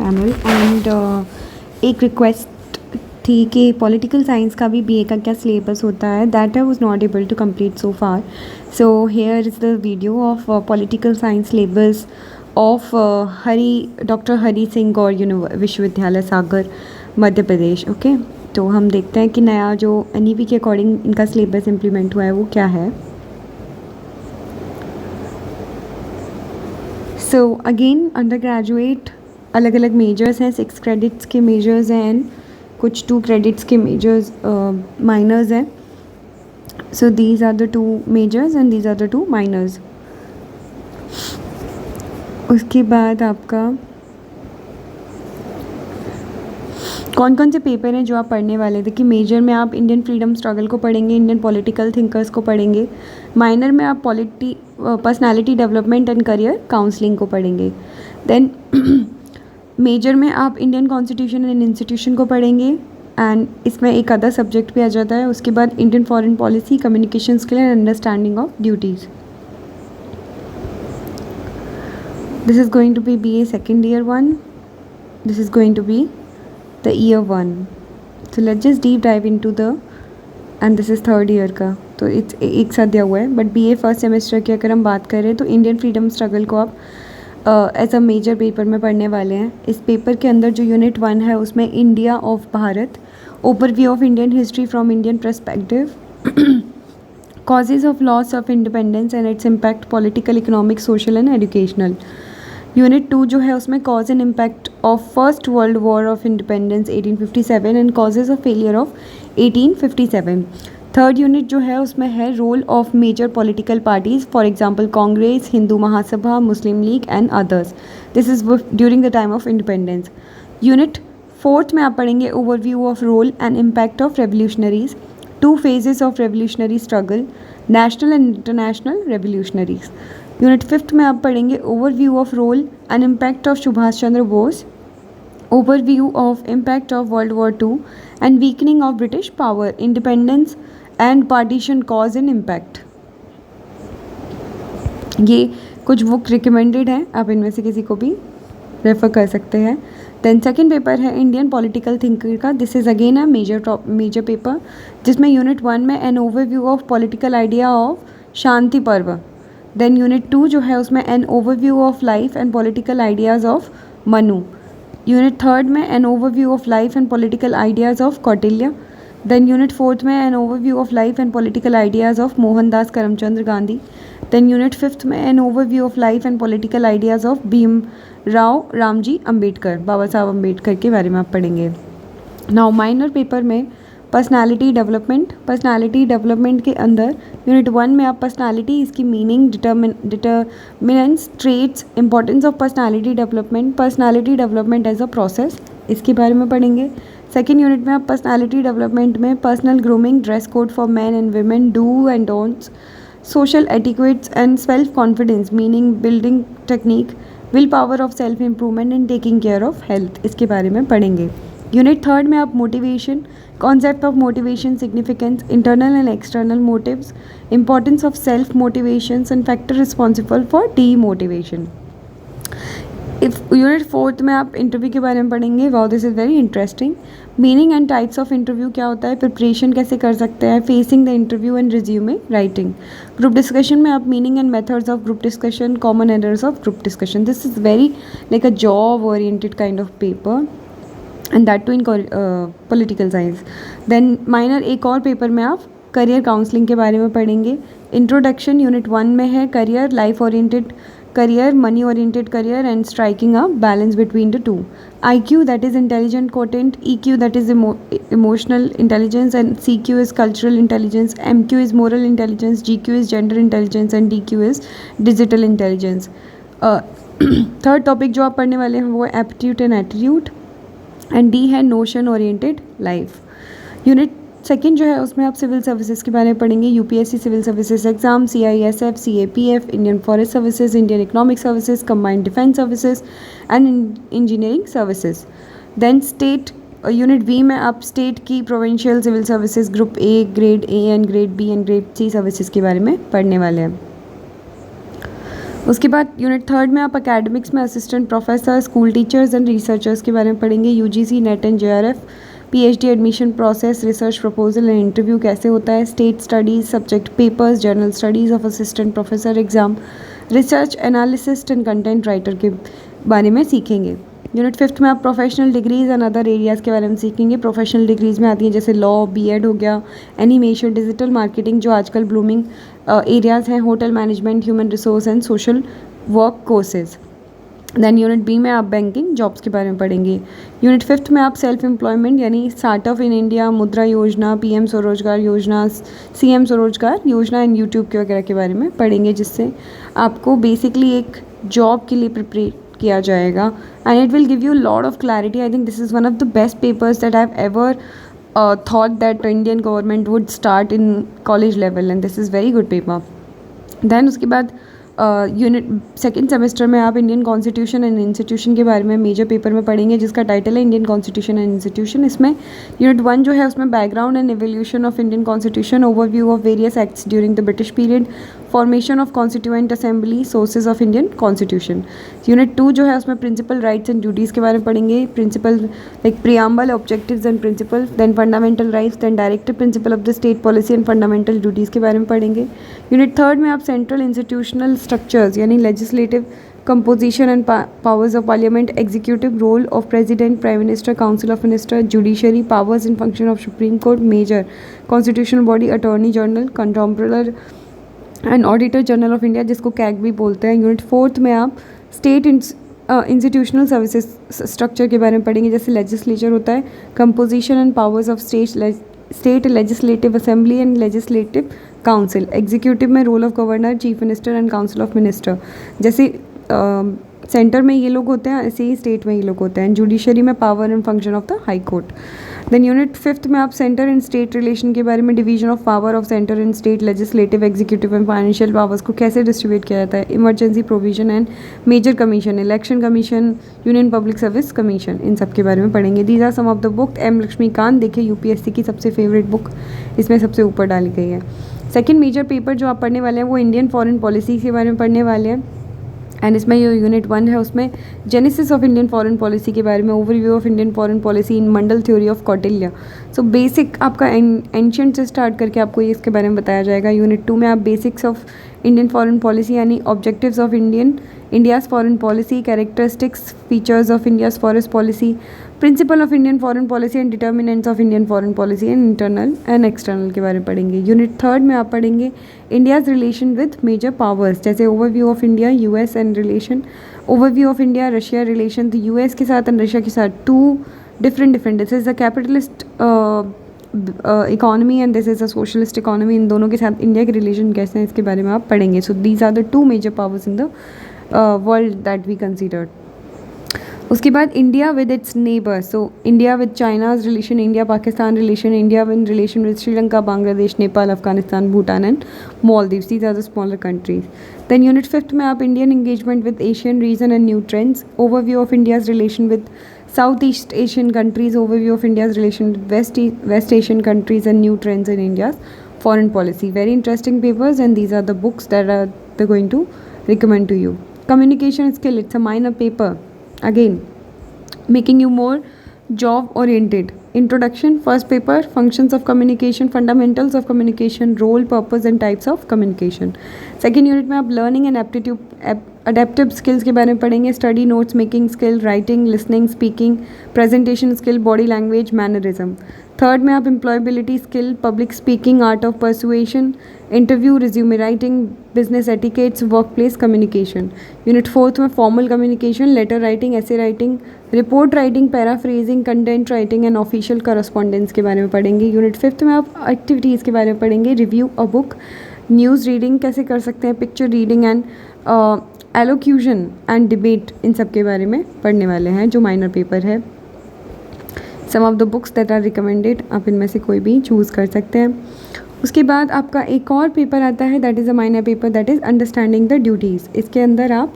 Channel and एक request थी कि पॉलिटिकल साइंस का भी बीए का क्या सिलेबस होता है, that I was not able to complete so far. So here is the video of political science syllabus of doctor Hari Singh Gour विश्वविद्यालय सागर मध्य प्रदेश. ओके, तो हम देखते हैं कि नया जो एनईपी के अकॉर्डिंग इनका सिलेबस इम्प्लीमेंट हुआ है वो क्या है. सो अगेन अंडर ग्रेजुएट अलग अलग मेजर्स हैं, 6 क्रेडिट्स के मेजर्स हैं एंड कुछ 2 क्रेडिट्स के मेजर्स माइनर्स हैं. So these are the 2 majors and these are the 2 minors. उसके बाद आपका कौन कौन से पेपर हैं जो आप पढ़ने वाले थे कि मेजर में आप इंडियन फ्रीडम स्ट्रगल को पढ़ेंगे, इंडियन पॉलिटिकल थिंकर्स को पढ़ेंगे. माइनर में आप personality development and career counselling को पढ़ेंगे. देन मेजर में आप इंडियन कॉन्स्टिट्यूशन एंड इंस्टीट्यूशन को पढ़ेंगे एंड इसमें एक अदर सब्जेक्ट भी आ जाता है. उसके बाद Indian foreign policy, communication skill and understanding of duties. This is going to be BA second year 1. This is going to be the year 1. So let's just deep dive into the and this is third year का, तो it's एक साथ दिया हुआ है. But BA first semester की अगर हम बात करें तो इंडियन फ्रीडम स्ट्रगल को आप एज अ मेजर पेपर में पढ़ने वाले हैं. इस पेपर के अंदर जो यूनिट 1 है उसमें India of Bharat, overview of Indian history from Indian perspective, causes of loss of independence and its impact political, economic, social and educational. Unit 2 जो है उसमें cause and impact of first world war of independence 1857 and causes of failure of 1857. Third unit जो है उसमें है role of major political parties, for example Congress, Hindu Mahasabha, Muslim league and others. This is during the time of independence. Unit 4 में आप पढ़ेंगे overview of role and impact of revolutionaries, 2 phases of revolutionary struggle, national and international revolutionaries. Unit 5 में आप पढ़ेंगे overview of role and impact of Subhash Chandra Bose, overview of impact of World War II and weakening of British power, independence and partition cause and impact. ये कुछ book recommended हैं, आप इनमें से किसी को भी रेफ़र कर सकते हैं. देन सेकेंड पेपर है इंडियन पॉलिटिकल थिंकर का. This is again a major paper जिसमें यूनिट 1 में an overview of political idea of Shanti Parva. Then unit 2 जो है उसमें an overview of life and political ideas of Manu. Unit 3 में an overview of life and political ideas of Kautilya. Then unit 4 में an overview of life and political ideas of Mohandas Karamchand Gandhi. Then unit 5 में an overview of life and political ideas of Bhimrao Ramji Ambedkar, Baba Saheb Ambedkar के बारे में आप पढ़ेंगे. Now minor paper में personality development के अंदर यूनिट 1 में आप पर्सनालिटी, इसकी meaning, determinants, traits, importance of personality development as a process, इसके बारे में पढ़ेंगे. सेकेंड यूनिट में आप पर्सनालिटी डेवलपमेंट में personal grooming, dress code for man and women, do and don'ts, social etiquettes and self confidence, meaning, building technique, will power of self improvement and taking care of health, इसके बारे में पढ़ेंगे. Unit 3 में आप motivation, concept of motivation, significance, internal and external motives, importance of self motivations and factor responsible for demotivation. Unit 4 में आप interview के बारे में पढ़ेंगे. Wow, this is very interesting. Meaning and types of interview क्या होता है, प्रिपरेशन कैसे कर सकते हैं, facing the interview and resume writing. Group discussion में आप meaning and methods of group discussion, common errors of group discussion. This is very like a job oriented kind of paper and that too in political science. Then minor एक और paper में आप career counselling के बारे में पढ़ेंगे. Introduction unit 1 में है career, life oriented career, money oriented career and striking a balance between the 2. IQ that is intelligent quotient, EQ that is emotional intelligence and CQ is cultural intelligence, MQ is moral intelligence, GQ is gender intelligence and DQ is digital intelligence. Third topic जो आप पढ़ने वाले हैं वो है aptitude and attitude and D है notion oriented life. Unit second जो है उसमें आप सिविल सर्विसेज के बारे में पढ़ेंगे. UPSC civil services exam, CISF, CAPF, Indian forest services, Indian economic services, combined defence services and engineering services. Then state unit V में आप स्टेट की provincial civil services group A, grade A and grade B and grade C services के बारे में पढ़ने वाले हैं. उसके बाद यूनिट थर्ड में आप एकेडमिक्स में assistant professor, school teachers and researchers के बारे में पढ़ेंगे। UGC, net and JRF, PhD admission process, research proposal and interview कैसे होता है, state studies, subject papers, journal studies of assistant professor exam, research analyst and content writer के बारे में सीखेंगे। यूनिट फिफ्थ में आप professional degrees and other areas के बारे में सीखेंगे। प्रोफेशनल डिग्रीज़ में आती हैं जैसे लॉ, बीएड हो गया, एनिमेशन, डिजिटल मार्केटिंग जो आजकल ब्लूमिंग एरियाज़ हैं, hotel management, human resource and social work courses. Then unit B में आप बैंकिंग जॉब्स के बारे में पढ़ेंगे। यूनिट फिफ्थ में आप सेल्फ एम्प्लॉयमेंट यानी स्टार्टअप इन इंडिया, मुद्रा योजना, पीएम स्वरोजगार योजना, सीएम स्वरोजगार योजना एंड यूट्यूब के वगैरह के बारे में पढ़ेंगे, जिससे आपको बेसिकली एक जॉब के लिए प्रिपेयर किया जाएगा and it will give you lot of clarity. I think this is one of the best papers that I have ever thought that Indian government would start in college level and this is very good paper. Then उसके बाद unit second semester में आप Indian constitution and institution के बारे में major paper में पढ़ेंगे, जिसका टाइटल है इंडियन कॉन्स्टिट्यूशन एंड इंस्टीट्यूशन। इसमें यूनिट वन जो है उसमें background and evolution of Indian constitution, overview of various acts during the British period, formation of constituent assembly, sources of Indian constitution. Unit two जो है उसमें principal rights and duties के बारे में पढ़ेंगे, principle like preamble, objectives and principle, then fundamental rights, then directive principle of the state policy and fundamental duties के बारे में पढ़ेंगे। यूनिट थर्ड में आप सेंट्रल इंस्टीट्यूशनल स्ट्रक्चर्स यानी legislative composition and powers of parliament, executive role of president, prime minister, council of minister, judiciary, powers and function of supreme court, major constitutional body, attorney general, controller and auditor general of India, जिसको CAG भी बोलते हैं। Unit fourth में आप state institutional services structure के बारे में पढ़ेंगे, जैसे लेजिस्लेचर होता है, composition and powers of state legislative assembly and legislative council, executive में role of governor, chief minister and council of minister, जैसे सेंटर में ये लोग होते हैं ऐसे ही स्टेट में ये लोग होते हैं। जुडिशरी में power and function of the high court. Then unit fifth में आप सेंटर एंड स्टेट रिलेशन के बारे में, division of power of centre and state, legislative, executive and financial powers को कैसे डिस्ट्रीब्यूट किया जाता है, emergency provision and major commission, election commission, union public service commission, इन सब के बारे में पढ़ेंगे। These are some of the book. M Laxmikanth, देखिए यूपीएससी की सबसे फेवरेट बुक इसमें सबसे ऊपर डाली गई है। सेकेंड मेजर पेपर जो आप पढ़ने वाले हैं वो इंडियन फॉरेन पॉलिसी के बारे में पढ़ने वाले हैं एंड इसमें जो यूनिट वन है उसमें genesis of Indian foreign policy के बारे में, overview of Indian foreign policy in Mandal theory of Kautilya. So basic आपका एंशिएंट से स्टार्ट करके आपको ये इसके बारे में बताया जाएगा। यूनिट टू में आप basics of Indian foreign policy यानी objectives of India's foreign policy, characteristics features of India's forest policy, principle of Indian foreign policy and determinants of Indian foreign policy and internal and external के बारे में पढ़ेंगे। Unit third में आप पढ़ेंगे India's relation with major powers, जैसे overview of India, US and relation, overview of India Russia relation, तो US के साथ एंड रशिया के साथ to different this is the capitalist economy and this is a socialist economy, इन दोनों के साथ इंडिया के रिलेशन कैसे हैं इसके बारे में आप पढ़ेंगे। So these are the two major powers in the world that we considered. उसके बाद India with its neighbours, so India with China's relation, India Pakistan relation, India with relation with Sri Lanka, Bangladesh, Nepal, Afghanistan, Bhutan and Maldives, these are the smaller countries. Then unit fifth में आप Indian engagement with Asian region and new trends, overview of India's relation with south east Asian countries, overview of India's relation with west Asian countries and new trends in India's foreign policy. Very interesting papers and these are the books that they're going to recommend to you. Communication skill, it's a minor paper. Again, making you more job oriented. Introduction, first paper, functions of communication, fundamentals of communication, role, purpose and types of communication. Second unit में आप learning and adaptive skills के बारे में पढ़ेंगे, study, notes making skill, writing, listening, speaking, presentation skill, body language, mannerism. Third में आप employability skill, public speaking, art of persuasion, interview, resume writing, business etiquettes, work place communication. Unit fourth में formal communication, letter writing, ऐसे writing, report writing, paraphrasing, content writing and official correspondence के बारे में पढ़ेंगे। Unit fifth में आप activities के बारे में पढ़ेंगे, review a book, news reading कैसे कर सकते हैं, picture reading and elocution and debate, इन सब के बारे में पढ़ने वाले हैं जो माइनर पेपर है। Some of the books that are recommended, आप इनमें से कोई भी चूज़ कर सकते हैं। उसके बाद आपका एक और पेपर आता है that is a minor paper, that is understanding the duties. इसके अंदर आप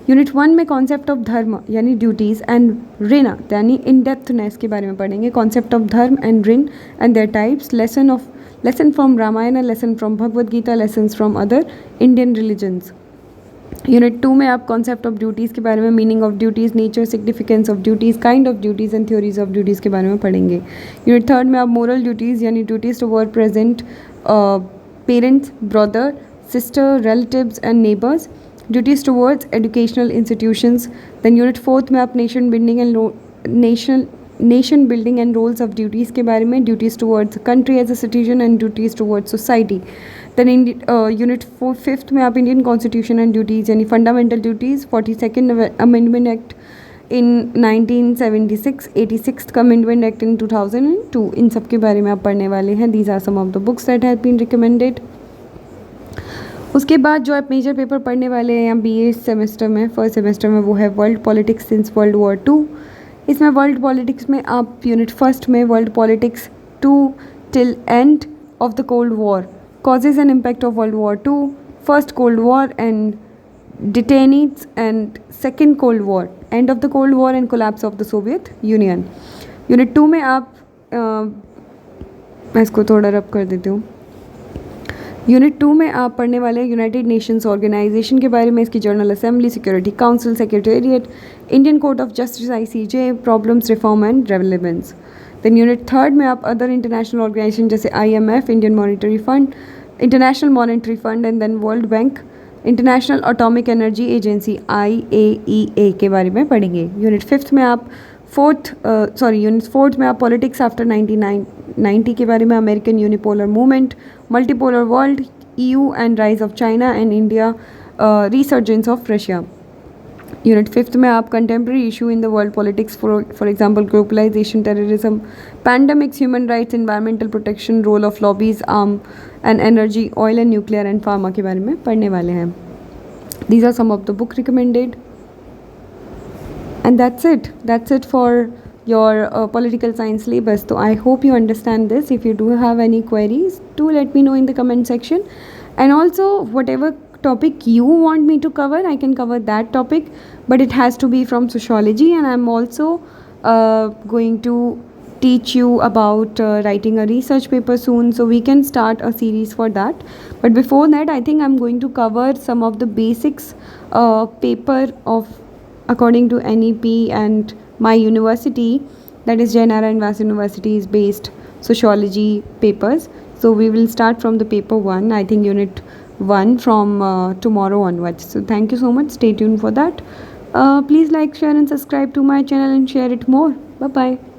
यूनिट वन में कॉन्सेप्ट ऑफ धर्म यानी ड्यूटीज़ एंड ऋण यानी इन डेप्थनेस के बारे में पढ़ेंगे, concept of dharma and rin and their types, lesson from Ramayana, lesson from Bhagavad Gita, lessons from other Indian religions. Unit 2 में आप कॉन्सेप्ट ऑफ ड्यूटीज़ के बारे में, meaning of duties, nature significance of duties, kind of duties and theories of duties के बारे में पढ़ेंगे। Unit 3 में आप मोरल ड्यूटीज़ यानी duties toward present parents, brother, sister, relatives and neighbours, duties towards educational institutions. Then unit 4 में आप nation building and roles of duties के बारे में, duties towards country as a citizen and duties towards society. Then unit 5th में आप Indian constitution and duties यानी fundamental duties, 42nd amendment act in 1976, 86th amendment act in 2002, इन सब के बारे में आप पढ़ने वाले हैं। These are some of the books that have been recommended. उसके बाद जो आप मेजर पेपर पढ़ने वाले हैं BA सेमेस्टर में, फर्स्ट सेमेस्टर में, वो है world politics since world war 2। इसमें वर्ल्ड पॉलिटिक्स में आप यूनिट 1 में world politics 2 till end of the cold war, causes and impact of World War II, First Cold War and detainees, and Second Cold War, end of the Cold War and collapse of the Soviet Union. Unit 2 में आप मैं इसको थोड़ा रब कर देती हूँ। Unit 2 में आप पढ़ने वाले यूनाइटेड नेशंस ऑर्गेनाइजेशन के बारे में, इसकी general assembly, security council, secretariat, Indian court of justice ICJ, problems, reform and relevance. Then unit 3 में आप अदर इंटरनेशनल ऑर्गेनाइजेशन जैसे IMF, Indian monetary fund, international monetary fund and then world bank, international atomic energy agency IAEA के बारे में पढ़ेंगे। Unit 5 में आप unit 4 में आप पॉलिटिक्स आफ्टर 1990 के बारे में, American unipolar movement, multipolar world, EU and rise of China and India, resurgence of Russia. Unit 5 में आप contemporary issue in the world politics, for example globalisation, terrorism, pandemics, human rights, environmental protection, role of lobbies, arm and energy, oil and nuclear and pharma के बारे में पढ़ने वाले हैं। These are some of the book recommended and that's it for your political science syllabus. So I hope you understand this. If you do have any queries, do let me know in the comment section, and also whatever topic you want me to cover, I can cover that topic, but it has to be from sociology, and I'm also going to teach you about writing a research paper soon, so we can start a series for that. But before that, I think I'm going to cover some of the basics paper of according to NEP and my university, that is Jayanara Vasu University's based sociology papers. So we will start from the paper 1, I think unit 1 from tomorrow onwards. So thank you so much, stay tuned for that. Please like, share and subscribe to my channel and share it more. Bye bye.